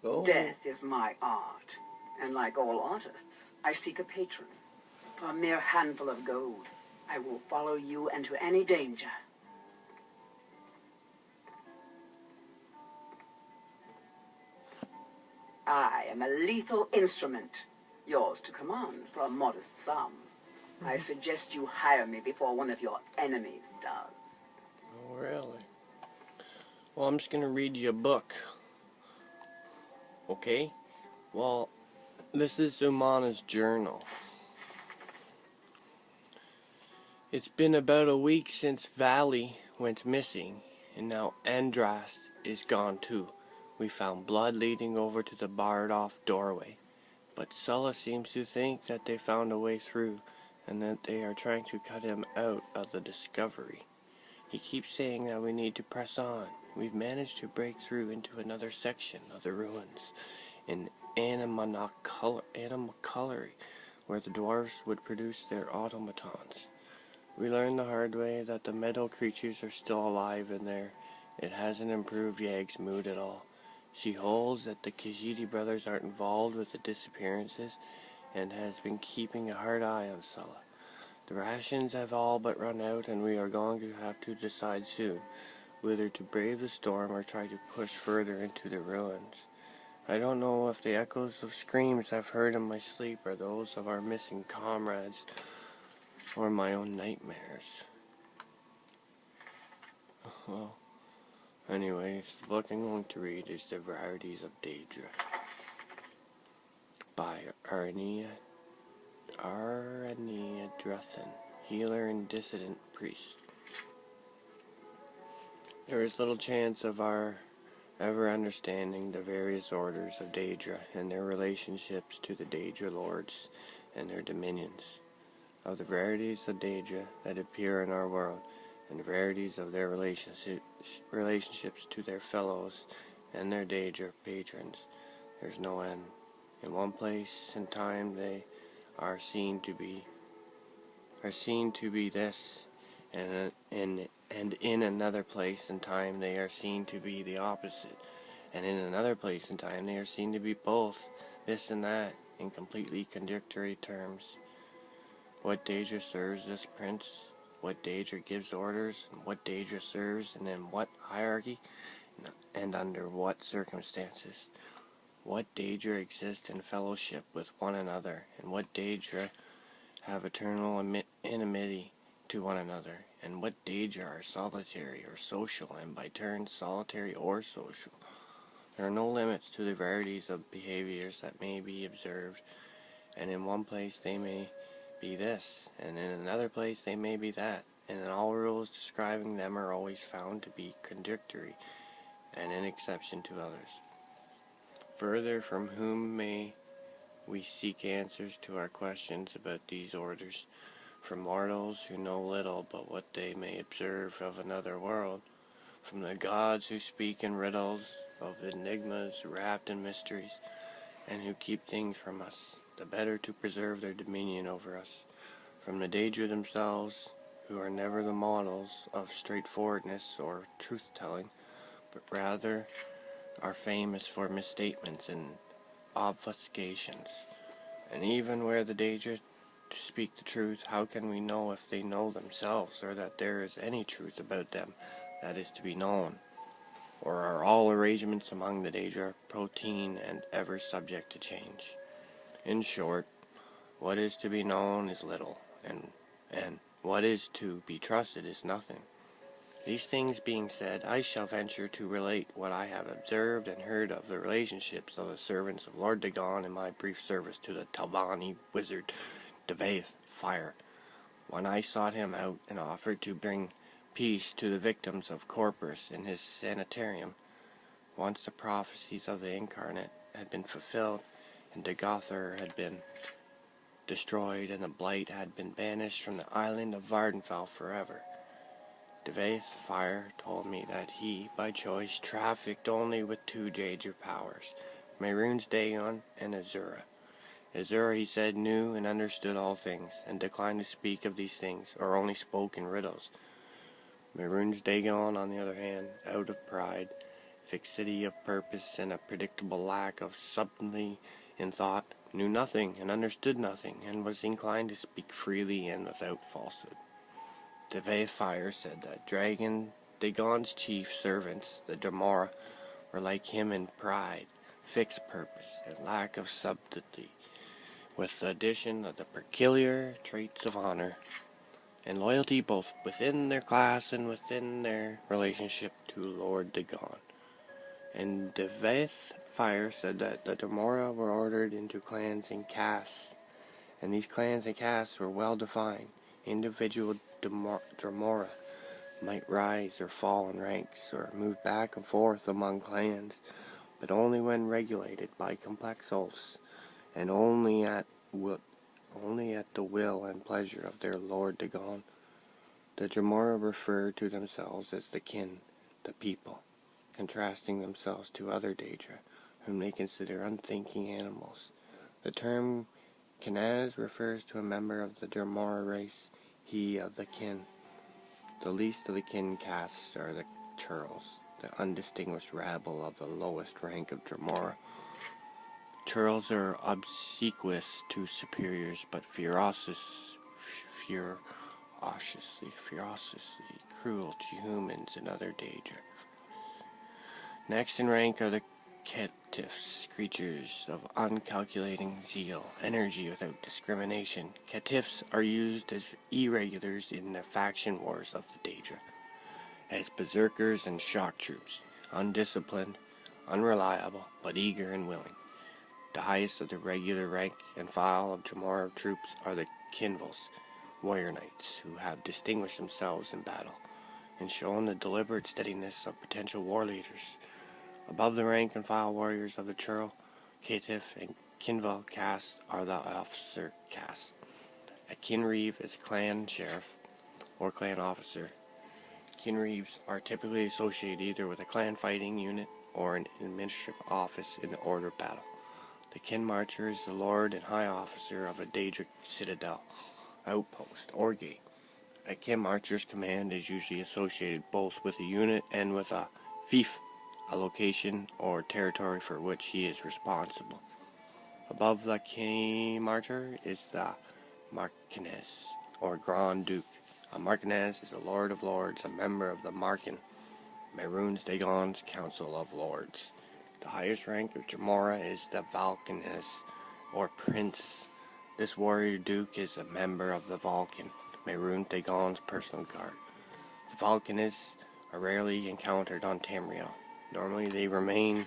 Oh. Death is my art, and like all artists, I seek a patron. For a mere handful of gold, I will follow you into any danger. I am a lethal instrument, yours to command for a modest sum. I suggest you hire me before one of your enemies does. Oh, really? Well, I'm just going to read you a book. Okay? Well, this is Umana's journal. It's been about a week since Valley went missing, and now Andras is gone too. We found blood leading over to the barred-off doorway, but Sulla seems to think that they found a way through, and that they are trying to cut him out of the discovery. He keeps saying that we need to press on. We've managed to break through into another section of the ruins in animalculery, where the dwarves would produce their automatons. We learned the hard way that the metal creatures are still alive in there. It hasn't improved Yag's mood at all. She holds that the Khajiit brothers aren't involved with the disappearances and has been keeping a hard eye on Sulla. The rations have all but run out, and we are going to have to decide soon whether to brave the storm or try to push further into the ruins. I don't know if the echoes of screams I've heard in my sleep are those of our missing comrades or my own nightmares. Well, anyways, the book I'm going to read is The Varieties of DAEDRA by Arania Drethen, healer and dissident priest. There is little chance of our ever understanding the various orders of DAEDRA and their relationships to the DAEDRA lords and their dominions. Of the varieties of DAEDRA that appear in our world, and the varieties of their relationships to their fellows and their DAEDRA patrons, there's no end. In one place and time they are seen to be this, and in another place and time they are seen to be the opposite, and in another place and time they are seen to be both this and that in completely contradictory terms. What DAEDRA serves this prince, what DAEDRA gives orders, and what DAEDRA serves, and in what hierarchy, and under what circumstances. What DAEDRA exist in fellowship with one another, and what DAEDRA have eternal enmity to one another, and what DAEDRA are solitary or social, and by turns solitary or social. There are no limits to the varieties of behaviors that may be observed, and in one place they may be this, and in another place they may be that, and all rules describing them are always found to be contradictory, and an exception to others. Further, from whom may we seek answers to our questions about these orders? From mortals who know little but what they may observe of another world, from the gods who speak in riddles of enigmas wrapped in mysteries, and who keep things from us, the better to preserve their dominion over us, from the DAEDRA themselves, who are never the models of straightforwardness or truth-telling, but rather are famous for misstatements and obfuscations. And even where the DAEDRA speak the truth, how can we know if they know themselves, or that there is any truth about them that is to be known? Or are all arrangements among the DAEDRA routine and ever subject to change? In short, what is to be known is little, and what is to be trusted is nothing. These things being said, I shall venture to relate what I have observed and heard of the relationships of the servants of Lord Dagon in my brief service to the Talbani wizard, Devaith Fire, when I sought him out and offered to bring peace to the victims of Corpus in his sanitarium. Once the prophecies of the incarnate had been fulfilled, and Dagothar had been destroyed, and the blight had been banished from the island of Vardenfell forever. Devaith Fire told me that he, by choice, trafficked only with two DAEDRA powers, Mehrunes Dagon and Azura. Azura, he said, knew and understood all things, and declined to speak of these things, or only spoke in riddles. Mehrunes Dagon, on the other hand, out of pride, fixity of purpose and a predictable lack of subtlety in thought, knew nothing and understood nothing, and was inclined to speak freely and without falsehood. The Vaethire said that Dragon Dagon's chief servants, the Dromora, were like him in pride, fixed purpose, and lack of subtlety, with the addition of the peculiar traits of honor and loyalty both within their class and within their relationship to Lord Dagon. And the Vaethire said that the Dromora were ordered into clans and castes, and these clans and castes were well defined. Individual Dromora might rise or fall in ranks or move back and forth among clans, but only when regulated by complex oaths, and only at the will and pleasure of their Lord Dagon. The Dromora refer to themselves as the kin, the people, contrasting themselves to other Daedra, whom they consider unthinking animals. The term Kenaz refers to a member of the Dromora race, he of the kin. The least of the kin castes are the churls, the undistinguished rabble of the lowest rank of Dromora. Churls are obsequious to superiors, but ferociously cruel to humans and other Daedra. Next in rank are the caitiffs, creatures of uncalculating zeal, energy without discrimination. Caitiffs are used as irregulars in the faction wars of the Daedra, as berserkers and shock troops, undisciplined, unreliable, but eager and willing. The highest of the regular rank and file of Dromora troops are the Kinvals, warrior knights, who have distinguished themselves in battle, and shown the deliberate steadiness of potential war leaders. Above the rank and file warriors of the Churl, Caitiff, and Kinval castes are the officer caste. A Kinreeve is a clan sheriff or clan officer. Kinreeves are typically associated either with a clan fighting unit or an administrative office in the order of battle. The Kin Marcher is the lord and high officer of a Daedric citadel, outpost, or gate. A Kin Marcher's command is usually associated both with a unit and with a fief, a location or territory for which he is responsible. Above the Kin Marcher is the Marquess, or Grand Duke. A Marquess is a Lord of Lords, a member of the Marken, Mehrunes Dagon's Council of Lords. The highest rank of Dromora is the Valkeness, or Prince. This warrior duke is a member of the Valken, Mehrunes Dagon's personal guard. The Valkeness are rarely encountered on Tamriel. Normally they remain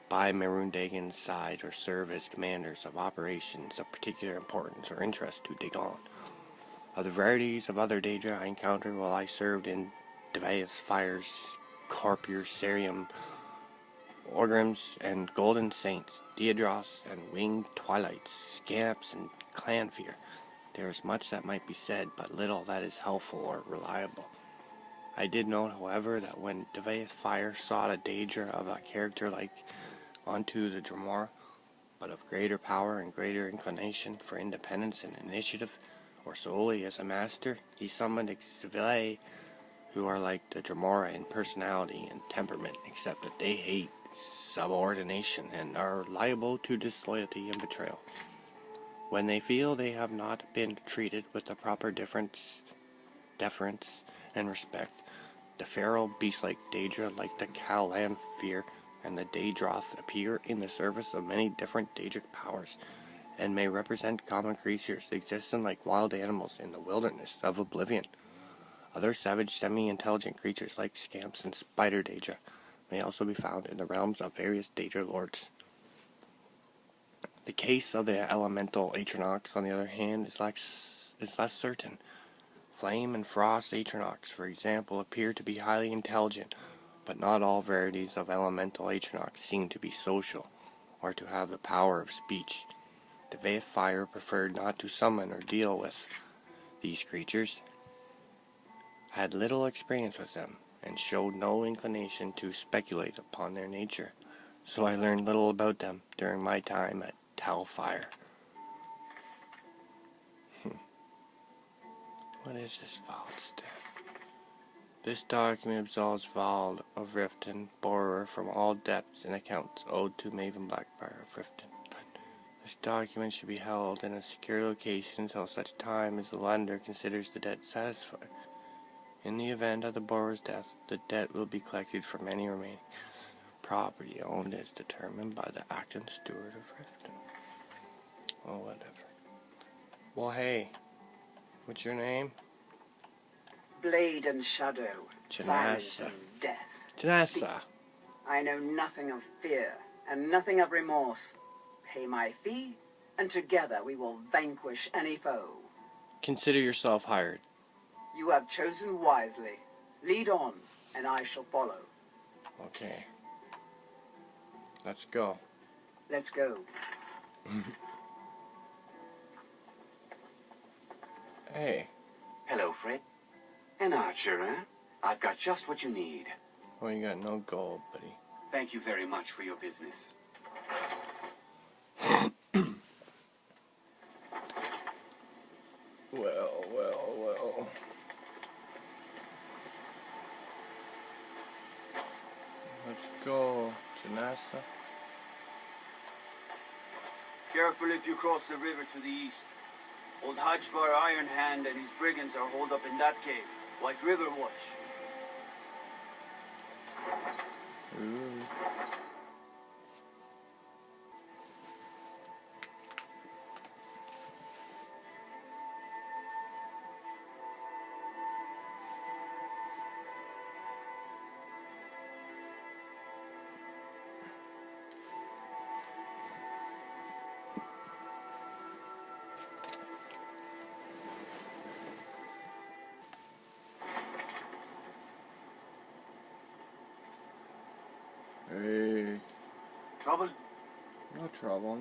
by Mehrunes Dagon's side or serve as commanders of operations of particular importance or interest to Dagon. Of the varieties of other Daedra I encountered while I served in Vaethires, Corpure, Cerium, Orgrims, and Golden Saints, Daedros, and Winged Twilights, Scamps, and Clanfear, there is much that might be said, but little that is helpful or reliable. I did note, however, that when Vaethire sought a Daedra of a character like unto the Dromora, but of greater power and greater inclination for independence and initiative, or solely as a master, he summoned Exvilae, who are like the Dromora in personality and temperament, except that they hate subordination and are liable to disloyalty and betrayal. When they feel they have not been treated with the proper deference and respect, the feral beast-like Daedra, like the Clanfear and the Daedroth, appear in the service of many different Daedric powers, and may represent common creatures existing like wild animals in the wilderness of oblivion. Other savage, semi-intelligent creatures like scamps and spider Daedra may also be found in the realms of various Daedra lords. The case of the elemental Atronox, on the other hand, is less certain. Flame and frost Atronox, for example, appear to be highly intelligent, but not all varieties of elemental Atronox seem to be social, or to have the power of speech. The Vaethire preferred not to summon or deal with these creatures, had little experience with them, and showed no inclination to speculate upon their nature, so I learned little about them during my time at Talfire. What is this foul step? This document absolves Vald of Riften, borrower, from all debts and accounts owed to Maven Blackfire of Riften. This document should be held in a secure location until such time as the lender considers the debt satisfied. In the event of the borrower's death, the debt will be collected from any remaining property owned as determined by the acting steward of Riften. Oh, whatever. Well, hey, what's your name? Blade and shadow, silence Janassa. and death. Janassa. I know nothing of fear and nothing of remorse. Pay my fee, and together we will vanquish any foe. Consider yourself hired. You have chosen wisely. Lead on, and I shall follow. Okay. Let's go. Let's go. Hey. Hello, Fred. An archer, eh? I've got just what you need. Well, you got no gold, buddy. Thank you very much for your business. Well. Let's go, Janassa. Careful if you cross the river to the east. Old Hajvar Iron Hand and his brigands are holed up in that cave. White River watch. Ooh. Hey. Trouble? No trouble.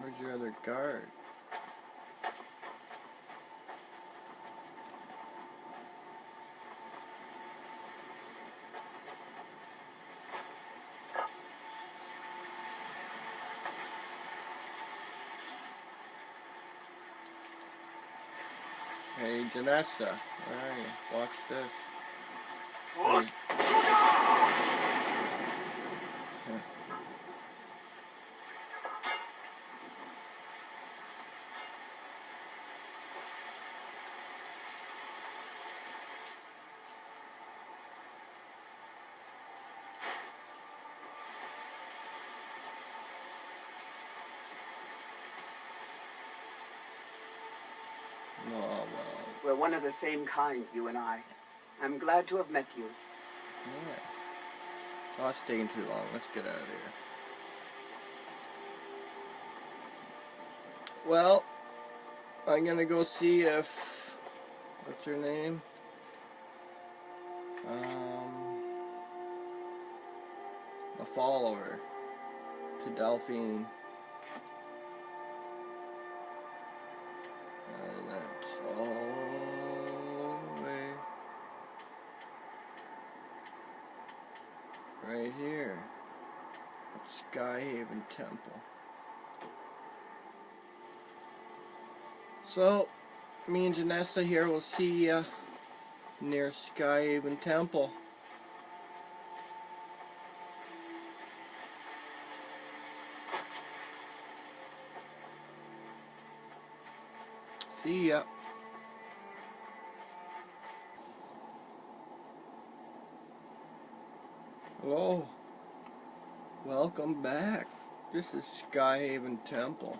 Where's your other guard? Hey, Janessa, where are you? Watch this. What? Oh, well. We're one of the same kind, you and I. I'm glad to have met you. Yeah. Oh, it's taking too long. Let's get out of here. Well, I'm gonna go see if... What's her name? A follower to Delphine. And that's all the way right here at Skyhaven Temple. So, me and Janessa here will see ya near Skyhaven Temple. See ya. Hello. Welcome back. This is Skyhaven Temple.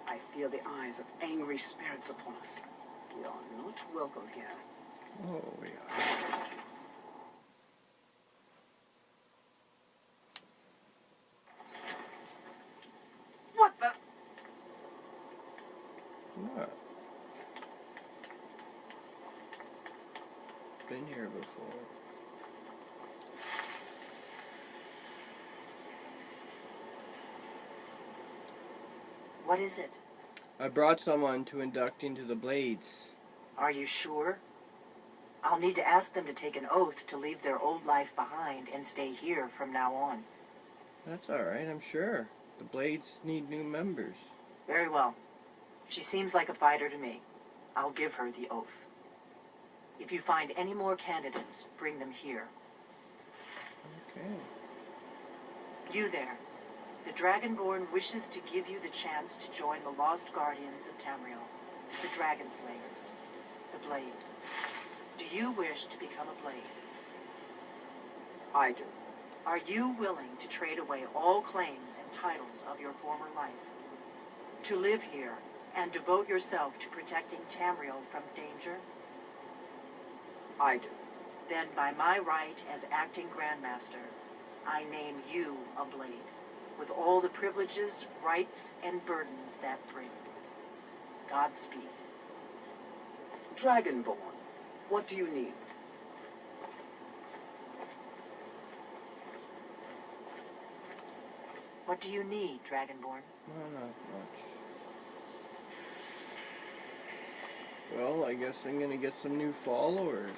I feel the eyes of angry spirits upon us. We are not welcome here. Oh, we are. What the? What? Been here before. What is it? I brought someone to induct into the Blades. Are you sure? I'll need to ask them to take an oath to leave their old life behind and stay here from now on. That's alright, I'm sure. The Blades need new members. Very well. She seems like a fighter to me. I'll give her the oath. If you find any more candidates, bring them here. Okay. You there. The Dragonborn wishes to give you the chance to join the Lost Guardians of Tamriel, the Dragon Slayers, the Blades. Do you wish to become a Blade? I do. Are you willing to trade away all claims and titles of your former life? To live here and devote yourself to protecting Tamriel from danger? I do. Then by my right as acting Grandmaster, I name you a Blade, with all the privileges, rights, and burdens that brings. Godspeed. Dragonborn, what do you need? What do you need, Dragonborn? Not much. Well, I guess I'm gonna get some new followers.